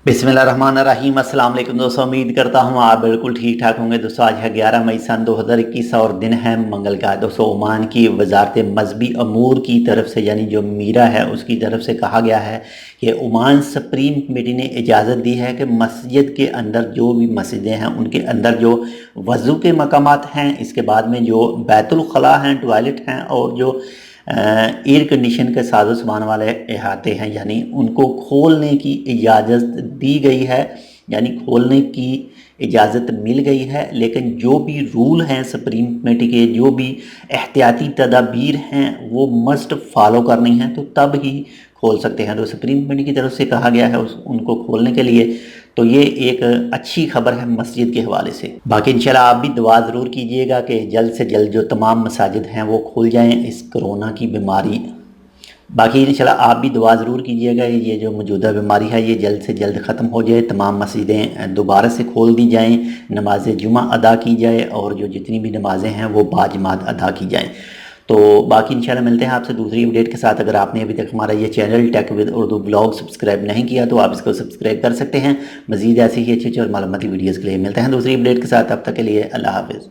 बिस्मिल्लाहिर्रहमानिर्रहीम। अस्सलाम वालेकुम दोस्तों, उम्मीद करता हूँ आप बिल्कुल ठीक ठाक होंगे। दोस्तों आज है 11 मई सन 2021 और दिन है मंगल का। दोस्तों ओमान की वजारत मजहबी अमूर की तरफ से यानी जो मीरा है उसकी तरफ से कहा गया है कि ओमान सुप्रीम कमेटी ने इजाज़त दी है कि मस्जिद के अंदर जो भी मस्जिदें हैं उनके अंदर जो वज़ू के मकामात हैं, इसके बाद में जो बैतुल खला हैं, टॉयलेट हैं और जो एयर कंडीशन के साजो सामान वाले अहाते हैं यानी उनको खोलने की इजाज़त दी गई है, यानी खोलने की इजाज़त मिल गई है। लेकिन जो भी रूल हैं सुप्रीम कमेटी के, जो भी एहतियाती तदाबीर हैं वो मस्ट फॉलो करनी हैं, तो तब ही खोल सकते हैं। तो सुप्रीम कमेटी की तरफ से कहा गया है उनको खोलने के लिए, तो ये एक अच्छी खबर है मस्जिद के हवाले से। बाकी इंशाल्लाह आप भी दुआ ज़रूर कीजिएगा कि जल्द से जल्द जो तमाम मसाजिद हैं वो खुल जाएं इस कोरोना की बीमारी। बाकी इंशाल्लाह आप भी दुआ ज़रूर कीजिएगा ये जो मौजूदा बीमारी है ये जल्द से जल्द ख़त्म हो जाए, तमाम मस्जिदें दोबारा से खोल दी जाएं, नमाज जुमा अदा की जाए और जो जितनी भी नमाज़ें हैं वो बाजमात अदा की जाएँ। तो बाकी इंशाल्लाह मिलते हैं आपसे दूसरी अपडेट के साथ। अगर आपने अभी तक हमारा ये channel tech with Urdu blog subscribe नहीं किया तो आप इसको सब्सक्राइब कर सकते हैं। मज़ीद ऐसी ही अच्छी और मालूमाती वीडियोज़ के लिए मिलते हैं दूसरी अपडेट के साथ। अब तक के लिए अल्लाह हाफ़िज़।